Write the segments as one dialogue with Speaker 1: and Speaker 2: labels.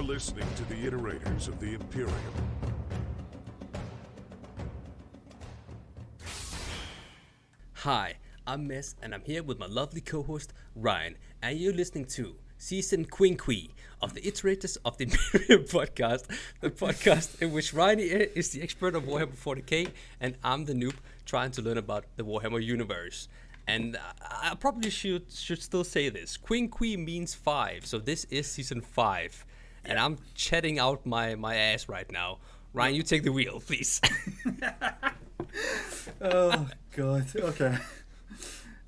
Speaker 1: are listening to the iterators of the Imperium.
Speaker 2: Hi, I'm Mess, and I'm here with my lovely co-host Ryan, and you're listening to Season Quinqui of the Iterators of the Imperium podcast, the podcast in which Ryan is the expert of Warhammer 40K, and I'm the noob trying to learn about the Warhammer universe. And I probably should still say this. Quinqui means 5, so this is Season 5, and I'm chatting out my ass right now. Ryan, you take the wheel, please.
Speaker 3: Oh god. Okay.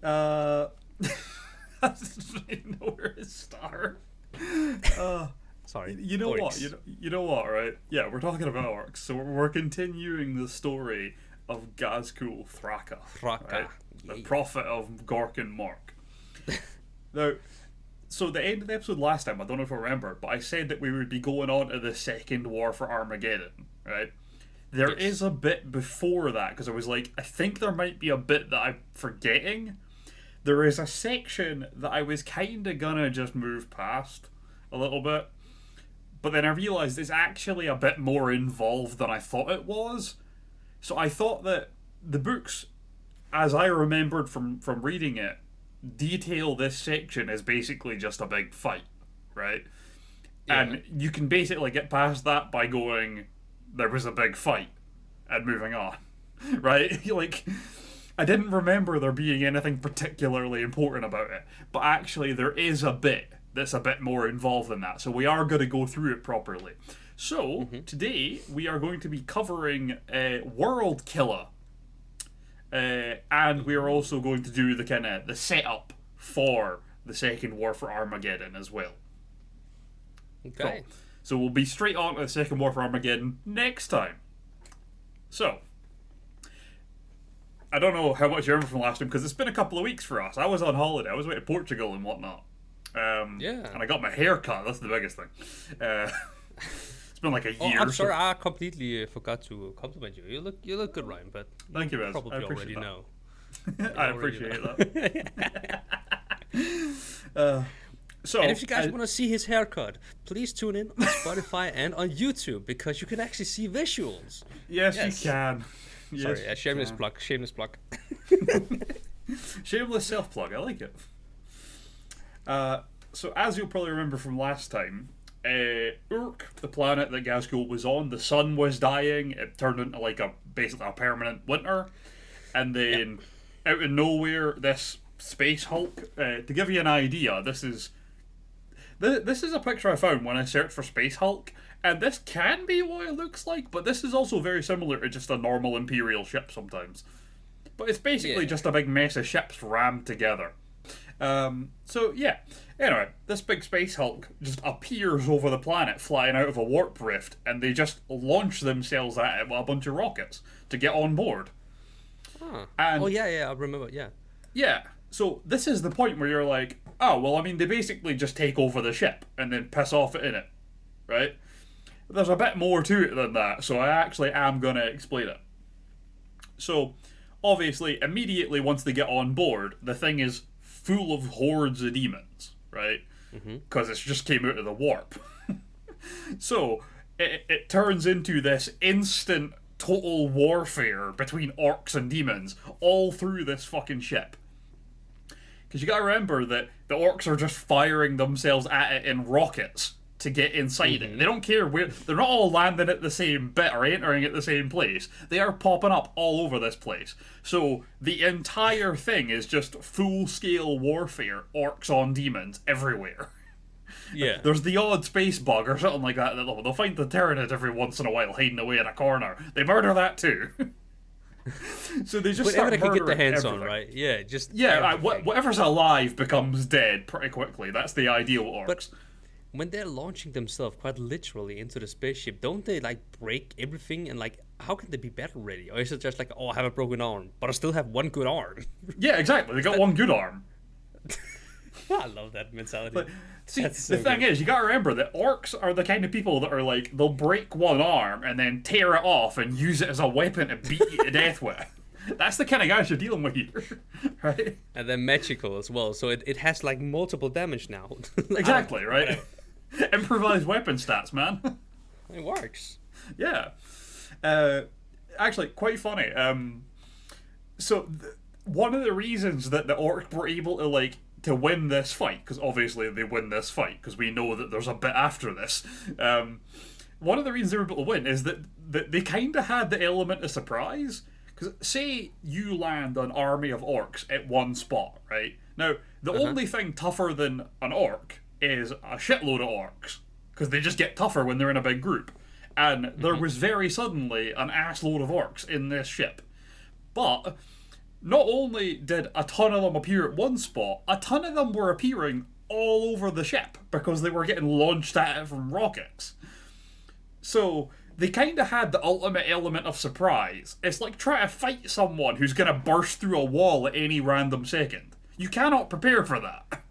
Speaker 3: I don't even know where to start.
Speaker 2: Sorry.
Speaker 3: You know what?
Speaker 2: Orks.
Speaker 3: You know what? Right? Yeah, we're talking about orcs, so we're continuing the story of Ghazghkull Thraka, right? The prophet of Gork and Mork. Now, so the end of the episode last time, I don't know if I remember, but I said that we would be going on to the second war for Armageddon, right? There is a bit before that, because I was like, I think there might be a bit that I'm forgetting. There is a section that I was kind of gonna just move past a little bit, but then I realised it's actually a bit more involved than I thought it was. So I thought that the books, as I remembered from reading it, detail this section as basically just a big fight, right? Yeah. And you can basically get past that by going, there was a big fight, and moving on, right? Like, I didn't remember there being anything particularly important about it, but actually there is a bit that's a bit more involved than that, so we are going to go through it properly. So, today we are going to be covering Wurld Killa, and we are also going to do the setup for the Second War for Armageddon as well.
Speaker 2: Okay.
Speaker 3: So we'll be straight on to the Second War for Armageddon next time. So, I don't know how much you remember from last time, because it's been a couple of weeks for us. I was on holiday. I was away to Portugal and whatnot. And I got my hair cut. That's the biggest thing. It's been like a year.
Speaker 2: I'm sorry, I completely forgot to compliment you. You look good, Ryan, but
Speaker 3: thank you, Bez.
Speaker 2: probably
Speaker 3: I appreciate
Speaker 2: already
Speaker 3: that.
Speaker 2: know.
Speaker 3: I appreciate that.
Speaker 2: And if you guys want to see his haircut, please tune in on Spotify and on YouTube, because you can actually see visuals.
Speaker 3: Yes. You can.
Speaker 2: Sorry, shameless plug. Shameless plug.
Speaker 3: Shameless self-plug. I like it. So as you'll probably remember from last time, Urk, the planet that Ghazghkull was on, the sun was dying. It turned into like basically a permanent winter, and then out of nowhere, this space Hulk. To give you an idea, this is a picture I found when I searched for Space Hulk, and this can be what it looks like, but this is also very similar to just a normal Imperial ship sometimes. But it's basically just a big mess of ships rammed together. Anyway, this big Space Hulk just appears over the planet flying out of a warp rift, and they just launch themselves at it with a bunch of rockets to get on board.
Speaker 2: Huh.
Speaker 3: And
Speaker 2: I remember,
Speaker 3: Yeah, so this is the point where you're like, oh, well, I mean, they basically just take over the ship and then piss off in it, right? There's a bit more to it than that, so I actually am going to explain it. So, obviously, immediately once they get on board, the thing is full of hordes of demons, right? Because it just came out of the warp. So, it turns into this instant total warfare between orcs and demons all through this fucking ship. Because you gotta remember that the orcs are just firing themselves at it in rockets to get inside it. They don't care where. They're not all landing at the same bit or entering at the same place. They are popping up all over this place. So the entire thing is just full-scale warfare, orcs on demons everywhere.
Speaker 2: Yeah.
Speaker 3: There's the odd space bug or something like that. They'll find the Tyranid every once in a while hiding away in a corner. They murder that too. So they just
Speaker 2: whatever
Speaker 3: start
Speaker 2: they can get their hands
Speaker 3: everything
Speaker 2: on, right? Yeah, just
Speaker 3: whatever's alive becomes dead pretty quickly. That's the ideal orcs.
Speaker 2: But when they're launching themselves quite literally into the spaceship, don't they like break everything? And like, how can they be battle ready? Or is it just like, oh, I have a broken arm, but I still have one good arm?
Speaker 3: Yeah, exactly. They got one good arm.
Speaker 2: I love that mentality.
Speaker 3: But see, the thing is, you gotta remember that orcs are the kind of people that are like, they'll break one arm and then tear it off and use it as a weapon to beat you to death with. That's the kind of guys you're dealing with here, right?
Speaker 2: And then magical as well, so it has like multiple damage now. Like,
Speaker 3: exactly, right? Improvised weapon stats, man.
Speaker 2: It works.
Speaker 3: Yeah. Actually, quite funny. One of the reasons that the Orc were able to win this fight, because obviously they win this fight, because we know that there's a bit after this. One of the reasons they were able to win is that they kind of had the element of surprise. Because say you land an army of Orcs at one spot, right? Now, the only thing tougher than an Orc is a shitload of Orcs, because they just get tougher when they're in a big group. And there was very suddenly an assload of Orcs in this ship. But not only did a ton of them appear at one spot, a ton of them were appearing all over the ship because they were getting launched at it from rockets. So they kind of had the ultimate element of surprise. It's like trying to fight someone who's going to burst through a wall at any random second. You cannot prepare for that.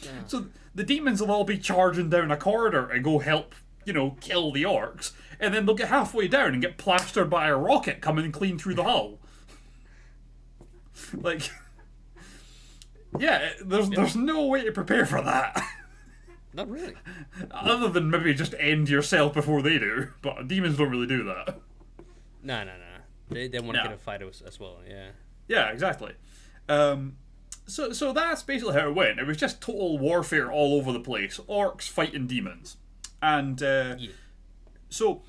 Speaker 3: Yeah. So the demons will all be charging down a corridor and go help, kill the Orcs, and then they'll get halfway down and get plastered by a rocket coming clean through the hull. There's no way to prepare for that.
Speaker 2: Not really.
Speaker 3: Other than maybe just end yourself before they do, but demons don't really do that.
Speaker 2: No. They want to get a fight as well, yeah. Yeah, exactly.
Speaker 3: So that's basically how it went. It was just total warfare all over the place. Orcs fighting demons. And, so,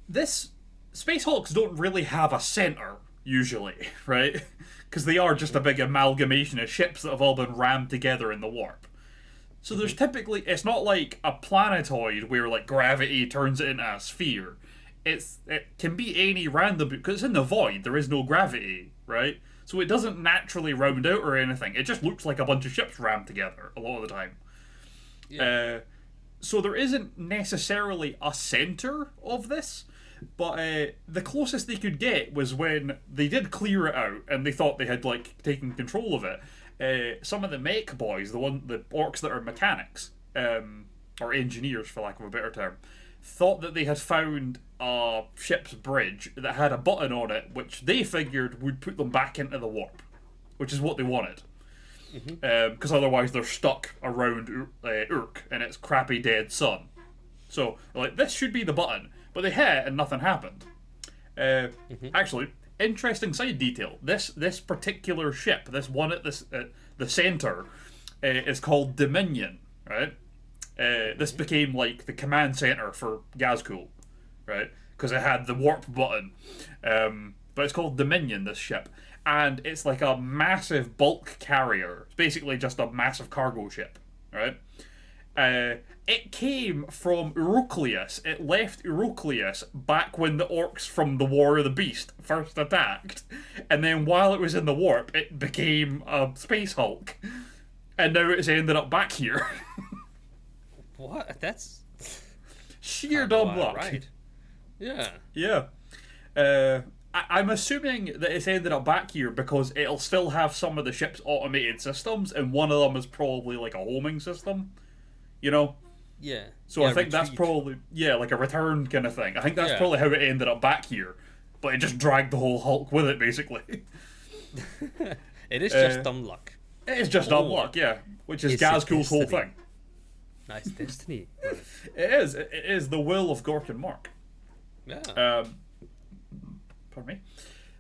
Speaker 3: this... Space Hulks don't really have a centre, usually, right? Because they are just a big amalgamation of ships that have all been rammed together in the warp. So there's typically, it's not like a planetoid where gravity turns it into a sphere. It can be any random, because it's in the void, there is no gravity, right? So it doesn't naturally round out or anything. It just looks like a bunch of ships rammed together a lot of the time. Yeah. So there isn't necessarily a centre of this, but the closest they could get was when they did clear it out and they thought they had taken control of it. Some of the mech boys, the Orcs that are mechanics, or engineers for lack of a better term, thought that they had found a ship's bridge that had a button on it which they figured would put them back into the warp, which is what they wanted. Because otherwise they're stuck around Urk and its crappy dead sun. So, this should be the button. But they hit it and nothing happened. Actually, interesting side detail. This particular ship, this one at the centre, is called Dominion, right? This became the command centre for Ghazghkull, right? Because it had the warp button. But it's called Dominion, this ship. And it's a massive bulk carrier. It's basically just a massive cargo ship, right? It came from Eurocleus. It left Eurocleus back when the Orcs from the War of the Beast first attacked. And then while it was in the warp, it became a Space Hulk. And now it's ended up back here.
Speaker 2: What? That's...
Speaker 3: sheer dumb luck.
Speaker 2: Right. Yeah.
Speaker 3: Yeah. I'm assuming that it's ended up back here because it'll still have some of the ship's automated systems, and one of them is probably a homing system.
Speaker 2: Yeah.
Speaker 3: So I think that's probably, a return kind of thing. I think that's probably how it ended up back here. But it just dragged the whole Hulk with it, basically.
Speaker 2: It is just dumb luck.
Speaker 3: It is just dumb luck, yeah. Which is Ghazghkull's whole thing.
Speaker 2: Nice destiny.
Speaker 3: It is the will of Gork and Mork.
Speaker 2: Yeah.
Speaker 3: Pardon me.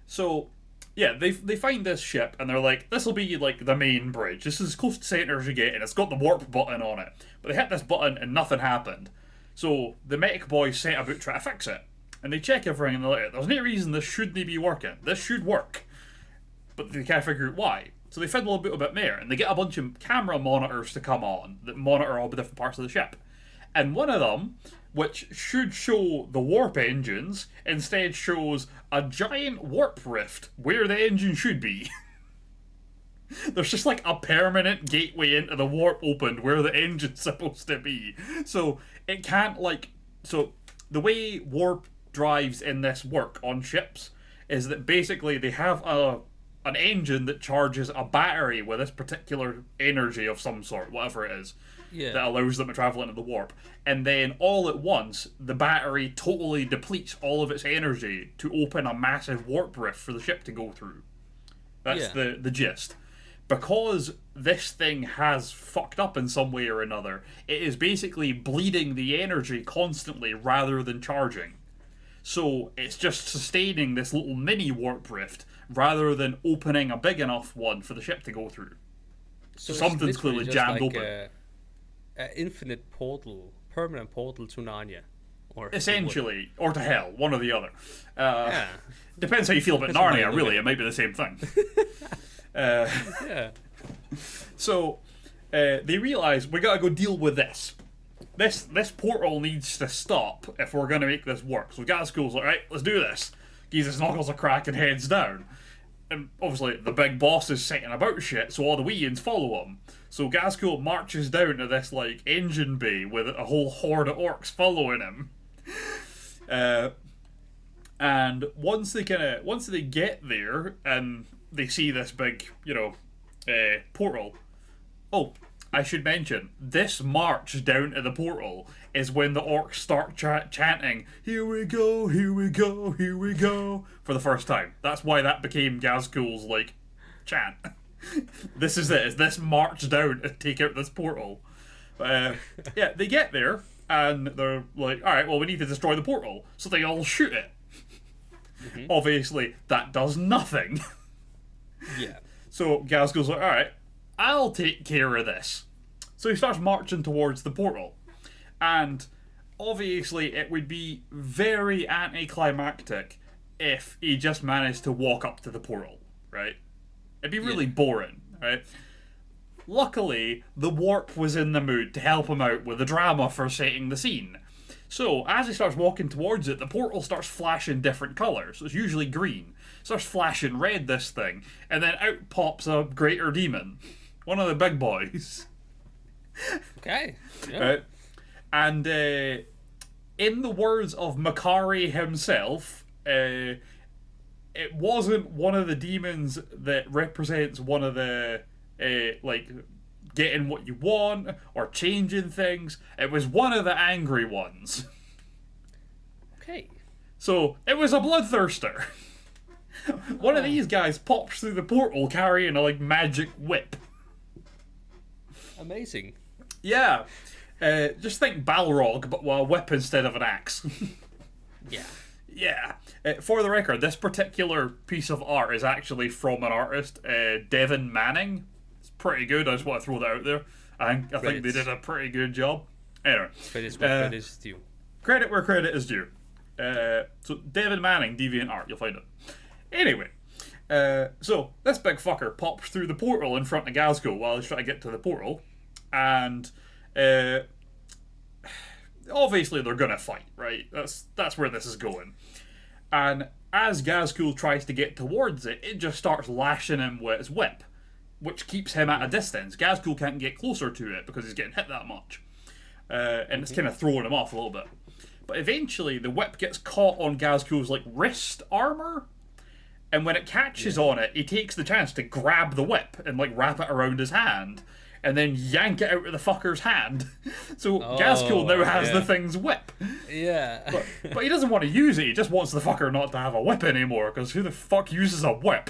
Speaker 3: So, yeah, they find this ship and they're like, this will be the main bridge. This is as close to center as you get, and it's got the warp button on it. But they hit this button and nothing happened. So the mech boys set about trying to fix it. And they check everything and they're like, there's no reason this shouldn't be working. This should work. But they can't figure out why. So they fiddle a little bit more, and they get a bunch of camera monitors to come on that monitor all the different parts of the ship. And one of them, which should show the warp engines, instead shows a giant warp rift where the engine should be. There's just a permanent gateway into the warp opened where the engine's supposed to be. So it can't so the way warp drives in this work on ships is that basically they have an engine that charges a battery with this particular energy of some sort, whatever it is. Yeah. That allows them to travel into the warp. And then all at once, the battery totally depletes all of its energy to open a massive warp rift for the ship to go through. That's the gist. because this thing has fucked up in some way or another, it is basically bleeding the energy constantly rather than charging. So it's just sustaining this little mini warp rift rather than opening a big enough one for the ship to go through. So something's clearly jammed open.
Speaker 2: An infinite portal, permanent portal to Narnia. Or
Speaker 3: essentially, or to hell, one or the other. Depends how you feel about Narnia, really. It might be the same thing. So, they realise, we gotta go deal with this. This portal needs to stop if we're gonna make this work. So Ghazghkull's like, right, let's do this. Gives his knuckles a crack and heads down. And obviously, the big boss is setting about shit, so all the Weeans follow him. So Ghazghkull marches down to this, like, engine bay with a whole horde of orcs following him. And once they get there and they see this big, portal. Oh, I should mention, this march down to the portal is when the orcs start chanting, "Here we go, here we go, here we go," for the first time. That's why that became Ghazghkull's, like, chant. This is it. It's this march down to take out this portal. Yeah, they get there, and they're like, alright, well, we need to destroy the portal. So they all shoot it. Mm-hmm. Obviously, that does nothing.
Speaker 2: Yeah.
Speaker 3: So Ghazghkull's like, alright, I'll take care of this. So he starts marching towards the portal. And obviously, it would be very anticlimactic if he just managed to walk up to the portal, right? It'd be really boring, right? Luckily, the warp was in the mood to help him out with the drama for setting the scene. So, as he starts walking towards it, the portal starts flashing different colours. So it's usually green. It starts flashing red, this thing. And then out pops a greater demon. One of the big boys.
Speaker 2: Okay. Yeah.
Speaker 3: Right? And in the words of Makari himself, it wasn't one of the demons that represents one of the, like, getting what you want or changing things. It was one of the angry ones.
Speaker 2: Okay.
Speaker 3: So, it was a bloodthirster. One of these guys pops through the portal carrying a, like, magic whip.
Speaker 2: Amazing.
Speaker 3: Yeah. Just think Balrog, but with a whip instead of an axe.
Speaker 2: Yeah.
Speaker 3: Yeah. For the record, this particular piece of art is actually from an artist, Devin Manning. It's pretty good. I just want to throw that out there. I think they did a pretty good job. Anyway.
Speaker 2: Credit where credit is due.
Speaker 3: Credit where credit is due. So, Devin Manning, Deviant Art, you'll find it. Anyway. So, this big fucker pops through the portal in front of Ghazghkull while he's trying to get to the portal. And obviously they're gonna fight, right? That's where this is going. And as Ghazghkull tries to get towards it, it just starts lashing him with his whip, which keeps him at a distance. Ghazghkull can't get closer to it because he's getting hit that much. And it's kind of throwing him off a little bit. But eventually the whip gets caught on Ghazghkull's, like, wrist armor. And when it catches on it, he takes the chance to grab the whip and, like, wrap it around his hand. And then yank it out of the fucker's hand. So Ghazghkull now has the thing's whip.
Speaker 2: Yeah.
Speaker 3: But he doesn't want to use it. He just wants the fucker not to have a whip anymore. Because who the fuck uses a whip?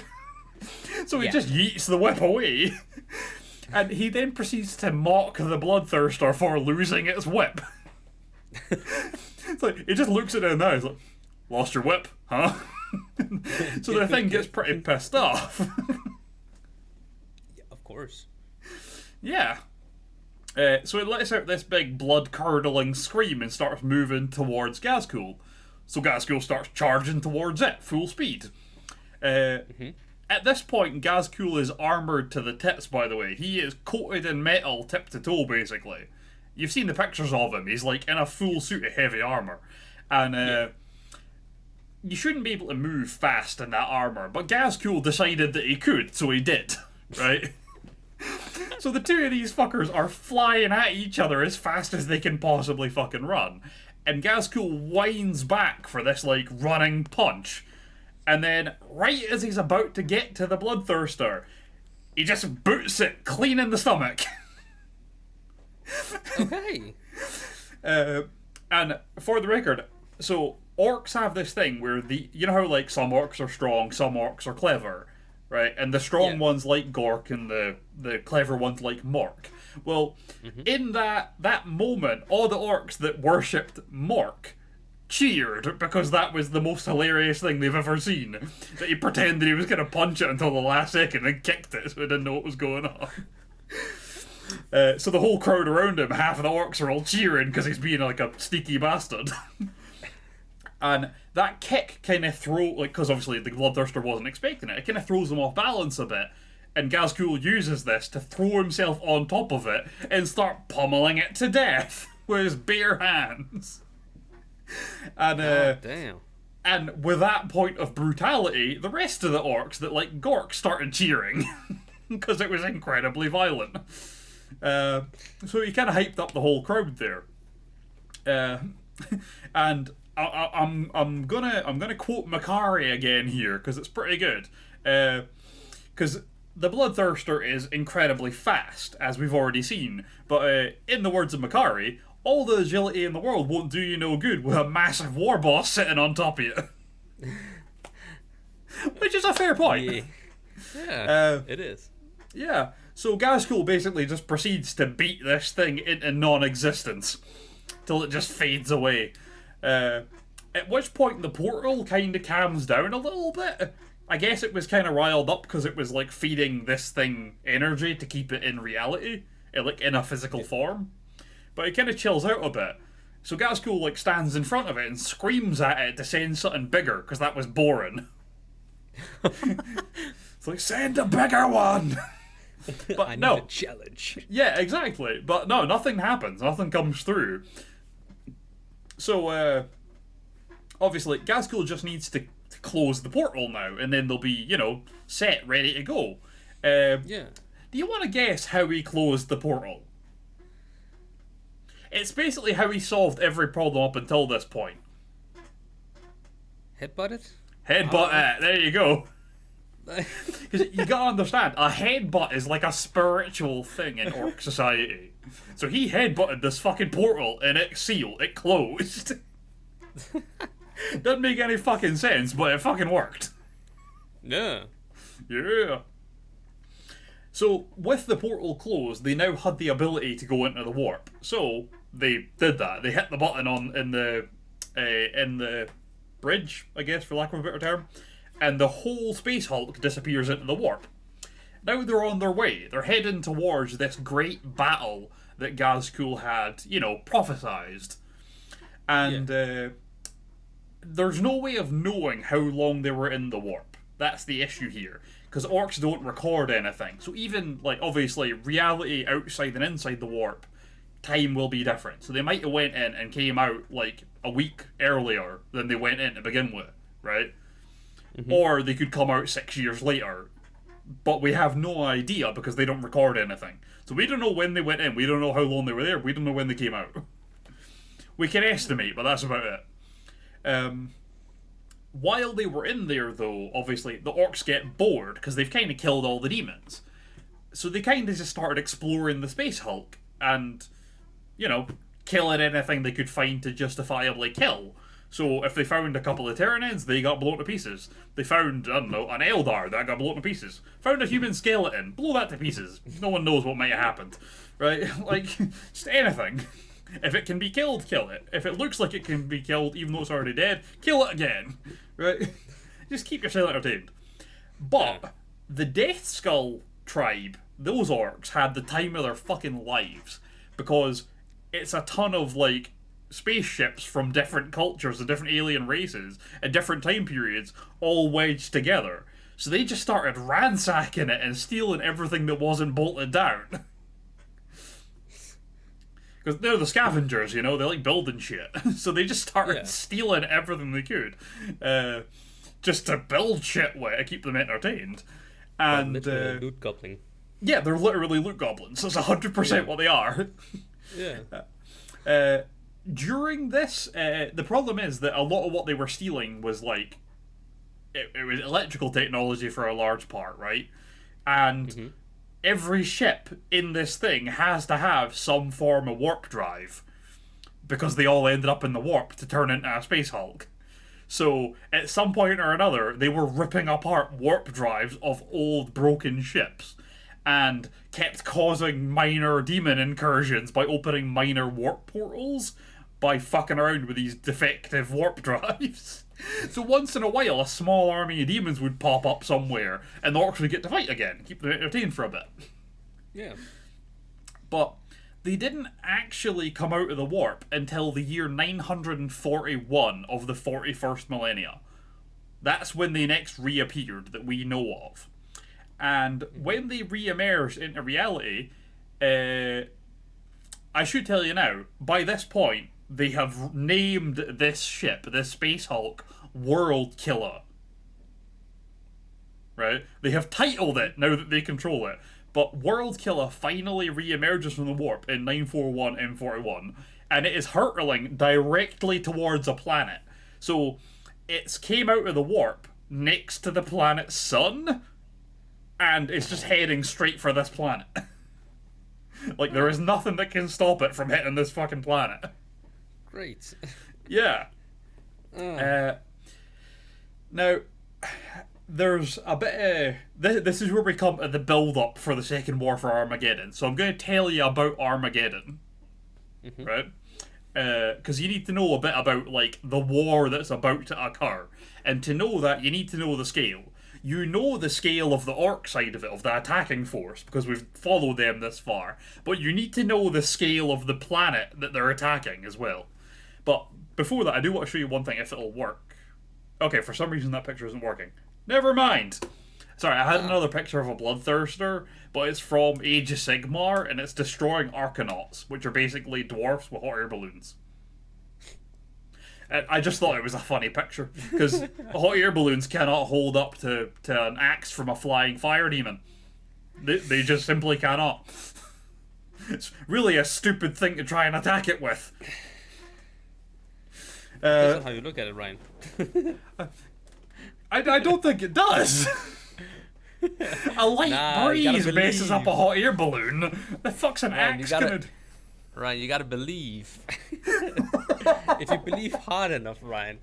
Speaker 3: So he just yeets the whip away. And he then proceeds to mock the bloodthirster for losing its whip. It's like, he just looks at it now. He's like, lost your whip, huh? So the thing gets pretty pissed off.
Speaker 2: Yeah, of course.
Speaker 3: Yeah. So it lets out this big blood-curdling scream and starts moving towards Ghazghkull. So Ghazghkull starts charging towards it, full speed. At this point, Ghazghkull is armoured to the tits, by the way. He is coated in metal tip to toe, basically. You've seen the pictures of him. He's, like, in a full suit of heavy armour. And you shouldn't be able to move fast in that armour, but Ghazghkull decided that he could, so he did. Right? So the two of these fuckers are flying at each other as fast as they can possibly fucking run. And Ghazghkull winds back for this, like, running punch. And then, right as he's about to get to the bloodthirster, he just boots it clean in the stomach.
Speaker 2: Okay.
Speaker 3: And for the record, so orcs have this thing where you know how, like, some orcs are strong, some orcs are clever. right? And the strong ones like Gork and the clever ones like Mork. Well, in that moment, all the orcs that worshipped Mork cheered because that was the most hilarious thing they've ever seen. That he pretended he was going to punch it until the last second and kicked it so he didn't know what was going on. So the whole crowd around him, half of the orcs are all cheering because he's being like a sneaky bastard. And that kick kind of because obviously the Bloodthirster wasn't expecting it, it kind of throws him off balance a bit. And Ghazghkull uses this to throw himself on top of it and start pummeling it to death with his bare hands. And
Speaker 2: damn.
Speaker 3: And with that point of brutality, the rest of the orcs that like Gork started cheering because it was incredibly violent. So he kind of hyped up the whole crowd there. And I'm gonna quote Makari again here because it's pretty good. Because the Bloodthirster is incredibly fast, as we've already seen. But in the words of Makari, all the agility in the world won't do you no good with a massive war boss sitting on top of you. Which is a fair point.
Speaker 2: Yeah, it is.
Speaker 3: Yeah, so Ghazghkull basically just proceeds to beat this thing into non-existence till it just fades away. At which point the portal kind of calms down a little bit. I guess it was kind of riled up because it was like feeding this thing energy to keep it in reality, like in a physical form. But it kind of chills out a bit. So Ghazghkull like stands in front of it and screams at it to send something bigger because that was boring. It's like, send a bigger one. But
Speaker 2: I need
Speaker 3: no
Speaker 2: a challenge.
Speaker 3: Yeah, exactly. But no, nothing happens. Nothing comes through. So obviously Ghazghkull just needs to close the portal now, and then they'll be, set, ready to go.
Speaker 2: Yeah.
Speaker 3: Do you want to guess how he closed the portal? It's basically how he solved every problem up until this point.
Speaker 2: Headbutt it?
Speaker 3: Headbutt it. There you go. Because you gotta understand, a headbutt is like a spiritual thing in Orc society. So he headbutted this fucking portal and it sealed. It closed. Doesn't make any fucking sense, but it fucking worked.
Speaker 2: Yeah.
Speaker 3: Yeah. So, with the portal closed, they now had the ability to go into the warp. So, they did that. They hit the button in the bridge, I guess, for lack of a better term, and the whole Space Hulk disappears into the warp. Now they're on their way. They're heading towards this great battle that Ghazghkull had, prophesized. And there's no way of knowing how long they were in the warp. That's the issue here. Because orcs don't record anything. So even, obviously, reality outside and inside the warp, time will be different. So they might have went in and came out, a week earlier than they went in to begin with, right? Mm-hmm. Or they could come out 6 years later. But we have no idea because they don't record anything. So we don't know when they went in. We don't know how long they were there. We don't know when they came out. We can estimate, but that's about it. While they were in there, though, obviously, the orcs get bored because they've kind of killed all the demons. So they kind of just started exploring the Space Hulk and, killing anything they could find to justifiably kill. So if they found a couple of Tyranids, they got blown to pieces. They found, an Eldar, that got blown to pieces. Found a human skeleton, blow that to pieces. No one knows what might have happened. Right? Just anything. If it can be killed, kill it. If it looks like it can be killed, even though it's already dead, kill it again. Right? Just keep yourself entertained. But the Death Skull tribe, those orcs, had the time of their fucking lives. Because it's a ton of, spaceships from different cultures and different alien races at different time periods all wedged together. So they just started ransacking it and stealing everything that wasn't bolted down. Because they're the scavengers, they like building shit. So they just started stealing everything they could. Just to build shit with to keep them entertained. And
Speaker 2: loot goblin.
Speaker 3: Yeah, they're literally loot goblins. That's 100% what they are.
Speaker 2: Yeah.
Speaker 3: During this, the problem is that a lot of what they were stealing was it was electrical technology for a large part, right? And every ship in this thing has to have some form of warp drive because they all ended up in the warp to turn into a Space Hulk. So at some point or another, they were ripping apart warp drives of old broken ships and kept causing minor demon incursions by opening minor warp portals by fucking around with these defective warp drives. So once in a while, a small army of demons would pop up somewhere, and the Orcs would get to fight again, keep them entertained for a bit.
Speaker 2: Yeah.
Speaker 3: But they didn't actually come out of the warp until the year 941 of the 41st millennia. That's when they next reappeared that we know of. And when they re-emerged into reality, I should tell you now, by this point, they have named this ship, this Space Hulk, Wurld Killa. Right? They have titled it now that they control it. But Wurld Killa finally re-emerges from the warp in 941 M41, and it is hurtling directly towards a planet. So, it's came out of the warp next to the planet's sun, and it's just heading straight for this planet. Like, there is nothing that can stop it from hitting this fucking planet.
Speaker 2: Great.
Speaker 3: Yeah. Now, there's a bit this is where we come to the build-up for the Second War for Armageddon. So I'm going to tell you about Armageddon. Right? Because you need to know a bit about, like, the war that's about to occur. And to know that, you need to know the scale. You know the scale of the Orc side of it, of the attacking force, because we've followed them this far. But you need to know the scale of the planet that they're attacking as well. But before that, I do want to show you one thing, if it'll work. Okay, for some reason that picture isn't working. Never mind. Sorry, I had another picture of a bloodthirster, but it's from Age of Sigmar, and it's destroying Arkanauts, which are basically dwarfs with hot air balloons. And I just thought it was a funny picture, because hot air balloons cannot hold up to an axe from a flying fire demon. They just simply cannot. It's really a stupid thing to try and attack it with.
Speaker 2: That's not how you look at it, Ryan.
Speaker 3: I don't think it does. A light breeze messes up a hot air balloon. The fuck's an axe gonna...
Speaker 2: Ryan, you gotta believe. If you believe hard enough, Ryan.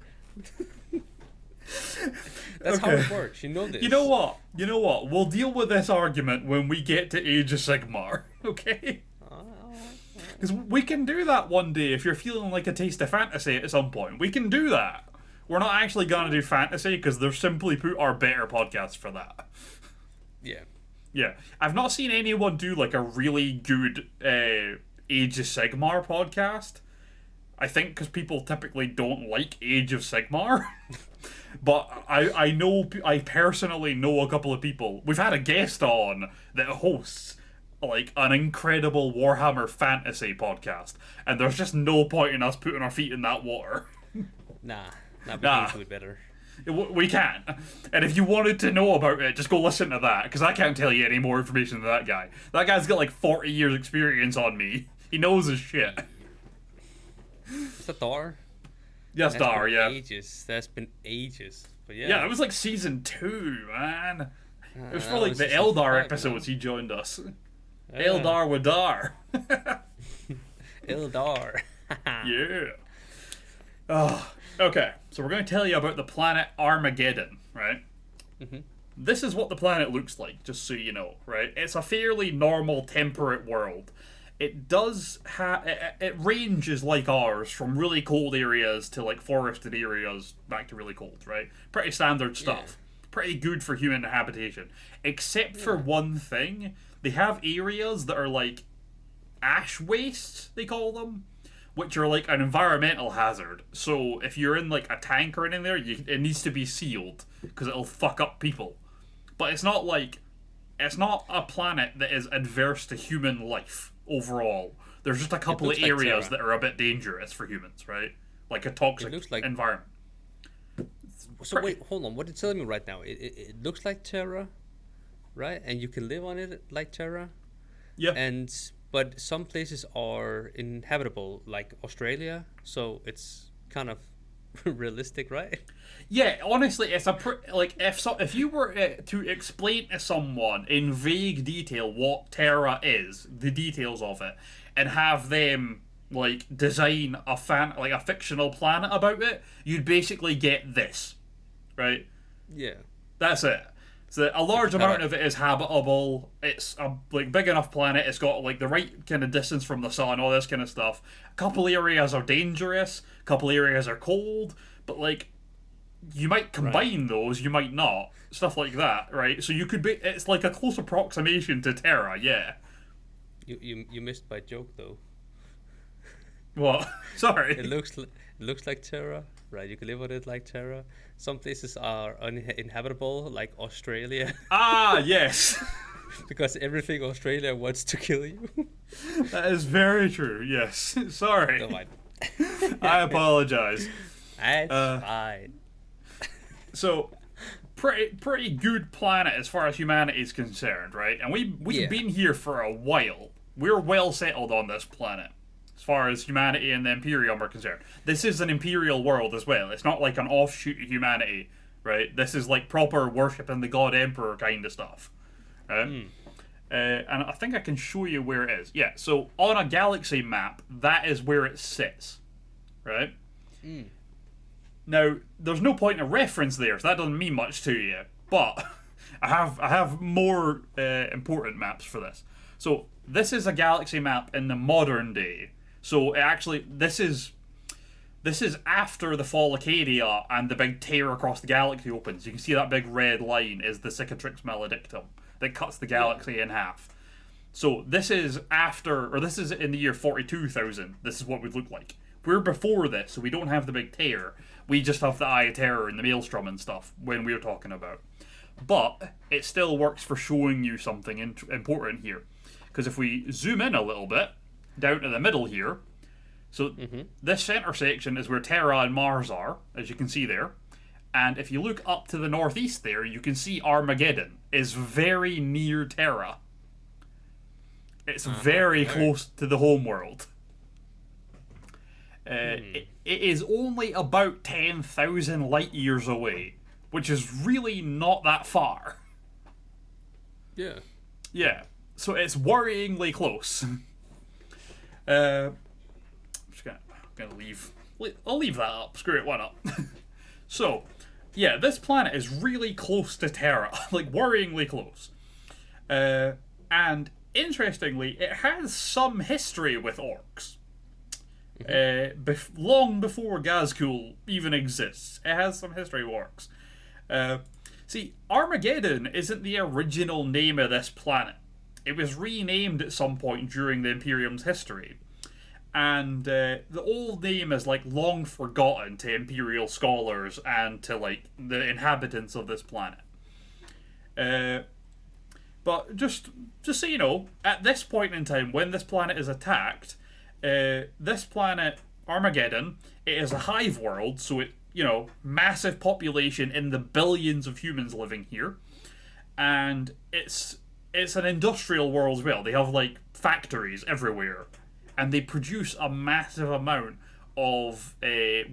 Speaker 2: That's how it works. You know this.
Speaker 3: You know what? We'll deal with this argument when we get to Age of Sigmar. Okay? Because we can do that one day if you're feeling like a taste of fantasy at some point. We can do that. We're not actually going to do fantasy because they're simply put our better podcasts for that.
Speaker 2: Yeah.
Speaker 3: Yeah. I've not seen anyone do like a really good Age of Sigmar podcast. I think because people typically don't like Age of Sigmar. But I personally know a couple of people. We've had a guest on that hosts like an incredible Warhammer fantasy podcast, and there's just no point in us putting our feet in that water.
Speaker 2: Nah, we can do it better.
Speaker 3: We can. And if you wanted to know about it, just go listen to that, because I can't tell you any more information than that guy. That guy's got like 40 years experience on me. He knows his shit.
Speaker 2: Is that Dar?
Speaker 3: Yes, Dar, yeah.
Speaker 2: That's been ages. But yeah.
Speaker 3: Yeah, it was like season 2, man. It was for like the Eldar episodes he joined us. Eldar with Dar.
Speaker 2: Eldar.
Speaker 3: Yeah. Okay, so we're going to tell you about the planet Armageddon, right? Mm-hmm. This is what the planet looks like, just so you know, right? It's a fairly normal temperate world. It does have... It ranges like ours, from really cold areas to like forested areas back to really cold, right? Pretty standard stuff. Yeah. Pretty good for human habitation. Except for one thing. They have areas that are like ash wastes, they call them, which are like an environmental hazard. So if you're in like a tank or anything there, it needs to be sealed because it'll fuck up people. But it's not a planet that is adverse to human life overall. There's just a couple of areas that are a bit dangerous for humans, right? Like a toxic environment.
Speaker 2: So wait, hold on. What you're telling me right now, it looks like Terra, right? And you can live on it like Terra.
Speaker 3: Yeah.
Speaker 2: But some places are inhabitable, like Australia. So it's kind of realistic, right?
Speaker 3: Yeah, honestly, it's if you were to explain to someone in vague detail what Terra is, the details of it, and have them like design a fictional planet about it, you'd basically get this, right?
Speaker 2: Yeah.
Speaker 3: That's it. So a large amount of it is habitable. It's a big enough planet. It's got like the right kind of distance from the sun, all this kind of stuff. A couple areas are dangerous. A couple areas are cold. But like, you might combine those. You might not. Stuff like that, right? So you could be. It's like a close approximation to Terra. Yeah.
Speaker 2: You missed my joke though.
Speaker 3: What? Sorry.
Speaker 2: It looks like Terra, right? You can live on it like Terra. Some places are uninhabitable, like Australia.
Speaker 3: Ah, yes.
Speaker 2: Because everything Australia wants to kill you.
Speaker 3: That is very true. Yes. Sorry.
Speaker 2: Go on.
Speaker 3: I apologize.
Speaker 2: That's fine.
Speaker 3: So, pretty good planet as far as humanity is concerned, right? And we've been here for a while. We're well settled on this planet as far as humanity and the Imperium are concerned. This is an Imperial world as well. It's not like an offshoot of humanity, right? This is like proper worshipping the God Emperor kind of stuff, right? And I think I can show you where it is. Yeah, so on a galaxy map, that is where it sits, right? Now, there's no point of reference there, so that doesn't mean much to you. But I have more important maps for this. So this is a galaxy map in the modern day. So this is after the fall of Cadia and the big tear across the galaxy opens. You can see that big red line is the Cicatrix Maledictum that cuts the galaxy in half. So this is this is in the year 42,000. This is what we'd look like. We're before this, so we don't have the big tear. We just have the Eye of Terror and the Maelstrom and stuff when we're talking about. But it still works for showing you something important here. Because if we zoom in a little bit, down to the middle here, so this center section is where Terra and Mars are, as you can see there. And if you look up to the northeast there, you can see Armageddon is very near Terra. It's very close to the homeworld. It is only about 10,000 light years away, which is really not that far.
Speaker 2: Yeah.
Speaker 3: Yeah, so it's worryingly close. I'm just gonna leave. I'll leave that up. Screw it. Why not? So, yeah, this planet is really close to Terra, like worryingly close. And interestingly, it has some history with orcs. Long before Ghazghkull even exists, it has some history with orcs. See, Armageddon isn't the original name of this planet. It was renamed at some point during the Imperium's history. And the old name is like long forgotten to Imperial scholars and to like the inhabitants of this planet. But just so you know, at this point in time, when this planet is attacked, this planet, Armageddon, it is a hive world, so it, massive population in the billions of humans living here. And it's an industrial world as well. They have like factories everywhere. And they produce a massive amount of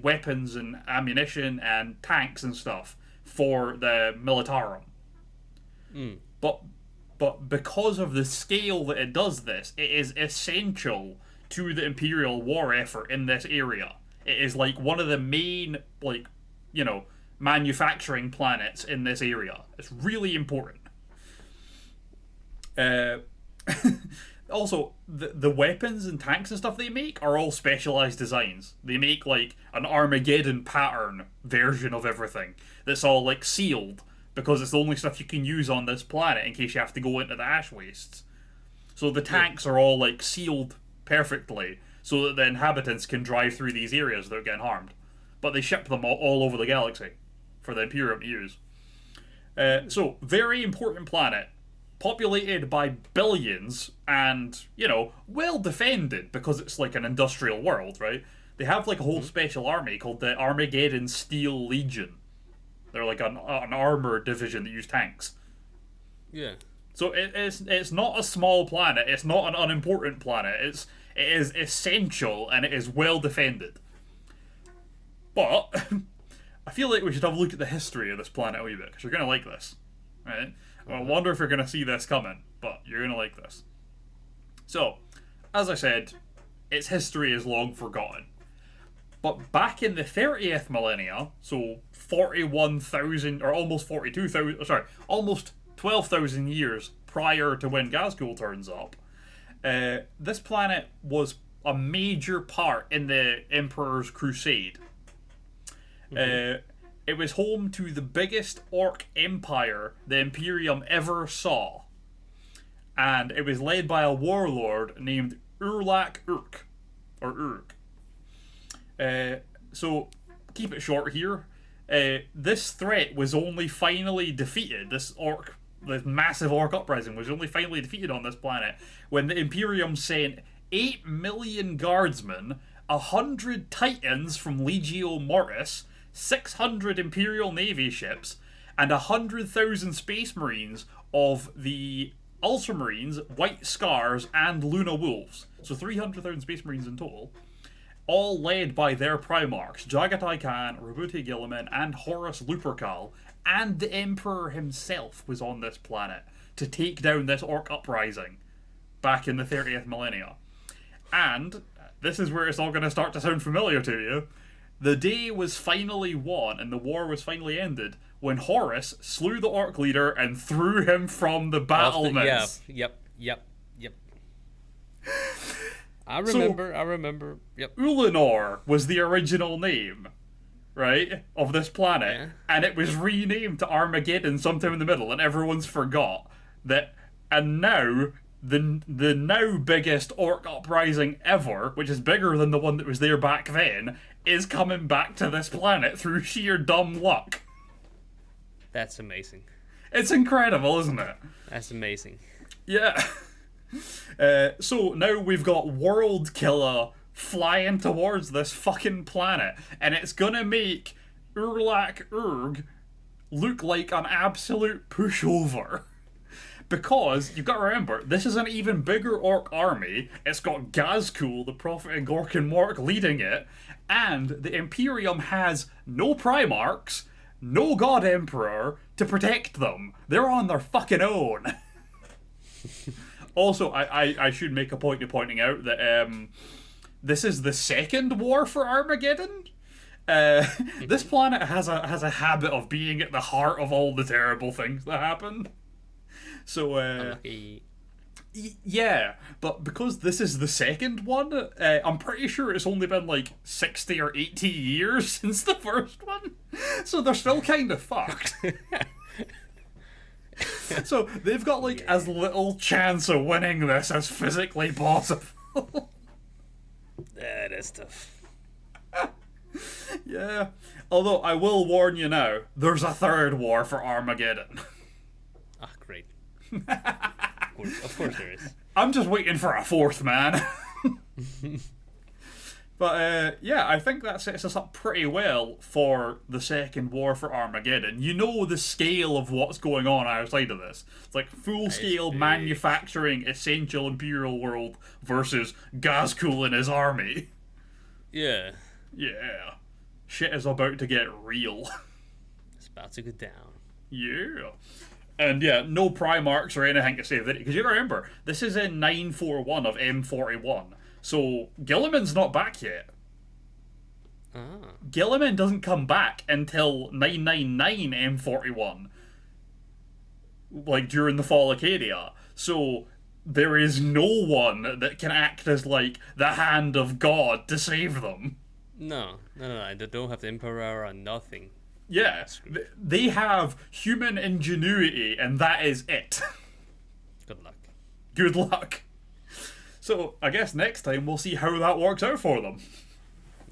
Speaker 3: weapons and ammunition and tanks and stuff for the Militarum. But because of the scale that it does this, it is essential to the Imperial war effort in this area. It is like one of the main, manufacturing planets in this area. It's really important. Also, the weapons and tanks and stuff they make are all specialized designs. They make like an Armageddon pattern version of everything that's all like sealed because it's the only stuff you can use on this planet in case you have to go into the ash wastes. So the tanks are all like sealed perfectly so that the inhabitants can drive through these areas without getting harmed. But they ship them all over the galaxy for the Imperium to use. So, very important planet. Populated by billions and, well defended because it's like an industrial world, right? They have like a whole special army called the Armageddon Steel Legion. They're like an armored division that use tanks.
Speaker 2: Yeah.
Speaker 3: So it's not a small planet. It's not an unimportant planet. It is essential and it is well defended. But I feel like we should have a look at the history of this planet a wee bit because you're gonna like this, right? I wonder if you're going to see this coming, but you're going to like this. So, as I said, its history is long forgotten. But back in the 30th millennia, so 41,000, or almost 42,000, sorry, almost 12,000 years prior to when Ghazghkull turns up, this planet was a major part in the Emperor's Crusade. It was home to the biggest orc empire the Imperium ever saw. And it was led by a warlord named Urk. So, keep it short here. This threat was only finally defeated. This massive orc uprising was only finally defeated on this planet when the Imperium sent 8 million guardsmen, 100 titans from Legio Mortis, 600 Imperial Navy ships, and 100,000 Space Marines of the Ultramarines, White Scars, and Luna Wolves. So 300,000 Space Marines in total. All led by their Primarchs, Jagatai Khan, Roboute Guilliman, and Horus Lupercal, and the Emperor himself was on this planet to take down this orc uprising back in the 30th millennia. And this is where it's all going to start to sound familiar to you. The day was finally won and the war was finally ended when Horus slew the orc leader and threw him from the battlements.
Speaker 2: Yep. I remember. Yep.
Speaker 3: Ulanor was the original name, right, of this planet,
Speaker 2: Yeah.
Speaker 3: and it was renamed to Armageddon sometime in the middle, and everyone's forgot that. And now the now biggest orc uprising ever, which is bigger than the one that was there back then, is coming back to this planet through sheer dumb luck.
Speaker 2: That's amazing.
Speaker 3: It's incredible, isn't it?
Speaker 2: That's amazing.
Speaker 3: Yeah. So now we've got Wurld Killa flying towards this fucking planet, and it's gonna make Urk look like an absolute pushover. Because, you've got to remember, this is an even bigger orc army. It's got Ghazghkull, the Prophet, and Gork and Mork leading it, and the Imperium has no Primarchs, no God Emperor to protect them. They're on their fucking own. Also, I should make a point of pointing out that this is the second war for Armageddon. This planet has a habit of being at the heart of all the terrible things that happen. So, yeah, but because this is the second one, I'm pretty sure it's only been like 60 or 80 years since the first one. So they're still kind of fucked. So they've got like as little chance of winning this as physically possible.
Speaker 2: That is tough.
Speaker 3: Yeah. Although I will warn you now, there's a third war for Armageddon.
Speaker 2: Ah, great. Of course there is.
Speaker 3: I'm just waiting for a fourth, man. But yeah, I think that sets us up pretty well for the second war for Armageddon. You know the scale of what's going on outside of this. It's like full-scale manufacturing essential Imperial world versus Ghazghkull and his army.
Speaker 2: Yeah.
Speaker 3: Yeah. Shit is about to get real.
Speaker 2: It's about to go down.
Speaker 3: Yeah. And yeah, no Primarchs or anything to save it. Because you gotta remember, this is in 941 of M41. So, Guilliman's not back yet.
Speaker 2: Ah.
Speaker 3: Guilliman doesn't come back until 999 M41. Like, during the Fall of Cadia. So, there is no one that can act as, like, the hand of God to save them.
Speaker 2: No. They don't have the Emperor or nothing.
Speaker 3: Yeah, they have human ingenuity, and that is it.
Speaker 2: Good luck.
Speaker 3: Good luck. So, I guess next time we'll see how that works out for them.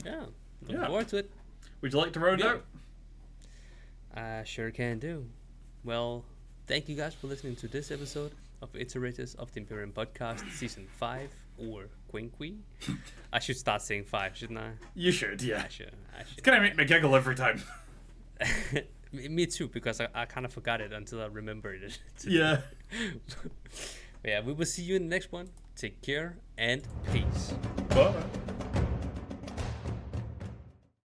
Speaker 2: Yeah, looking forward to it.
Speaker 3: Would you like to round out?
Speaker 2: I sure can do. Well, thank you guys for listening to this episode of Iterators of the Imperium Podcast, Season 5, or Quinkui. I should start saying 5, shouldn't I?
Speaker 3: You should, yeah.
Speaker 2: I should.
Speaker 3: It's gonna make me giggle every time.
Speaker 2: Me too, because I kind of forgot it until I remembered it.
Speaker 3: Yeah.
Speaker 2: Yeah, we will see you in the next one. Take care and peace.
Speaker 3: Bye.